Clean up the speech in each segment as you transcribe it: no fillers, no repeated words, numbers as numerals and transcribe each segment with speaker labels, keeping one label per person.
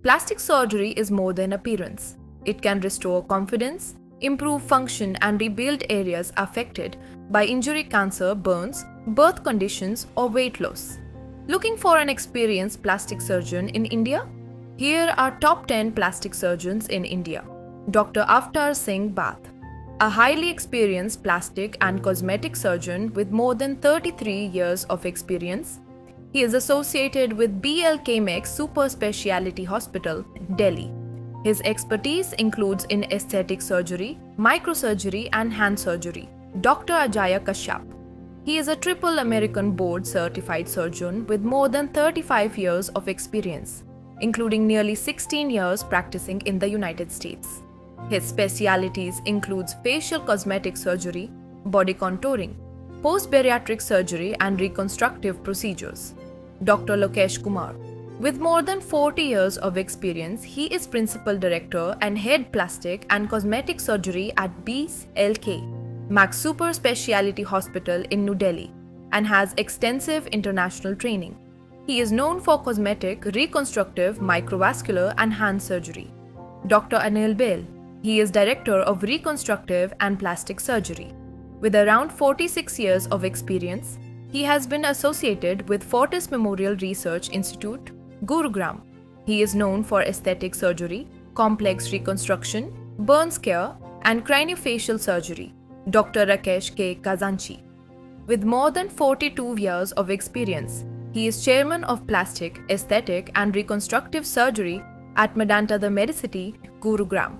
Speaker 1: Plastic surgery is more than appearance. It can restore confidence, improve function, and rebuild areas affected by injury, cancer, burns, birth conditions, or weight loss. Looking for an experienced plastic surgeon in India? Here are top 10 plastic surgeons in India. Dr. Avtar Singh Bath, a highly experienced plastic and cosmetic surgeon with more than 33 years of experience. He is associated with BLK Mex Super Speciality Hospital, Delhi. His expertise includes in aesthetic surgery, microsurgery, and hand surgery. Dr. Ajaya Kashyap. He is a triple American board certified surgeon with more than 35 years of experience, including nearly 16 years practicing in the United States. His specialities includes facial cosmetic surgery, body contouring, post-bariatric surgery, and reconstructive procedures. Dr. Lokesh Kumar. With more than 40 years of experience, he is Principal Director and Head Plastic and Cosmetic Surgery at BLK Max Super Speciality Hospital in New Delhi and has extensive international training. He is known for cosmetic, reconstructive, microvascular, and hand surgery. Dr. Anil Bail. He is Director of Reconstructive and Plastic Surgery. With around 46 years of experience, he has been associated with Fortis Memorial Research Institute, Gurugram. He is known for aesthetic surgery, complex reconstruction, burns care, and craniofacial surgery. Dr. Rakesh K. Kazanchi. With more than 42 years of experience, he is Chairman of Plastic, Aesthetic, and Reconstructive Surgery at Medanta the Medicity, Gurugram.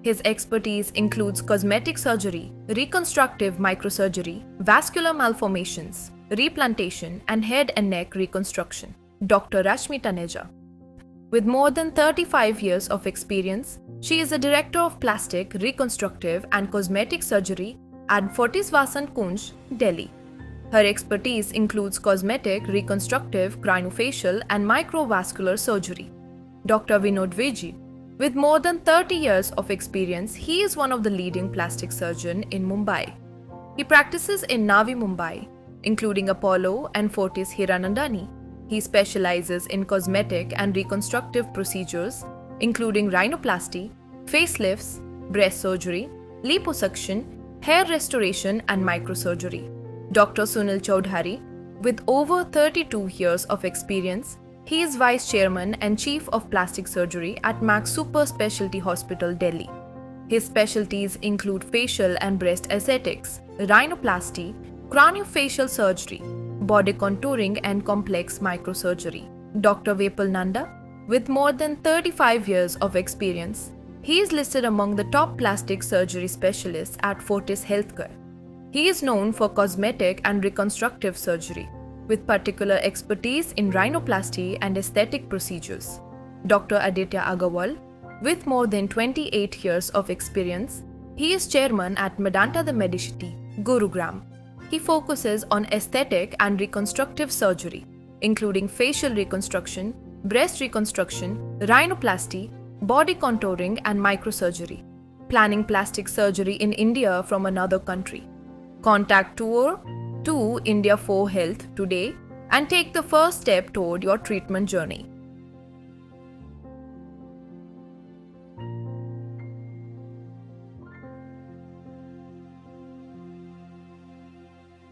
Speaker 1: His expertise includes cosmetic surgery, reconstructive microsurgery, vascular malformations, replantation, and head and neck reconstruction. Dr. Rashmi Taneja. With more than 35 years of experience, she is a Director of Plastic, Reconstructive, and Cosmetic Surgery at Fortis Vasant Kunj, Delhi. Her expertise includes cosmetic, reconstructive, craniofacial, and microvascular surgery. Dr. Vinod Veji. With more than 30 years of experience, he is one of the leading plastic surgeons in Mumbai. He practices in Navi Mumbai, including Apollo and Fortis Hiranandani. He specializes in cosmetic and reconstructive procedures, including rhinoplasty, facelifts, breast surgery, liposuction, hair restoration, and microsurgery. Dr. Sunil Chaudhary, with over 32 years of experience, he is Vice Chairman and Chief of Plastic Surgery at Max Super Specialty Hospital, Delhi. His specialties include facial and breast aesthetics, rhinoplasty, craniofacial surgery, body contouring, and complex microsurgery. Dr. Vepal Nanda, with more than 35 years of experience, he is listed among the top plastic surgery specialists at Fortis Healthcare. He is known for cosmetic and reconstructive surgery, with particular expertise in rhinoplasty and aesthetic procedures. Dr. Aditya Agarwal, with more than 28 years of experience, he is Chairman at Medanta the Medicity, Gurugram. He focuses on aesthetic and reconstructive surgery, including facial reconstruction, breast reconstruction, rhinoplasty, body contouring, and microsurgery, planning plastic surgery in India from another country. Contact Tour to India 4 Health today and take the first step toward your treatment journey.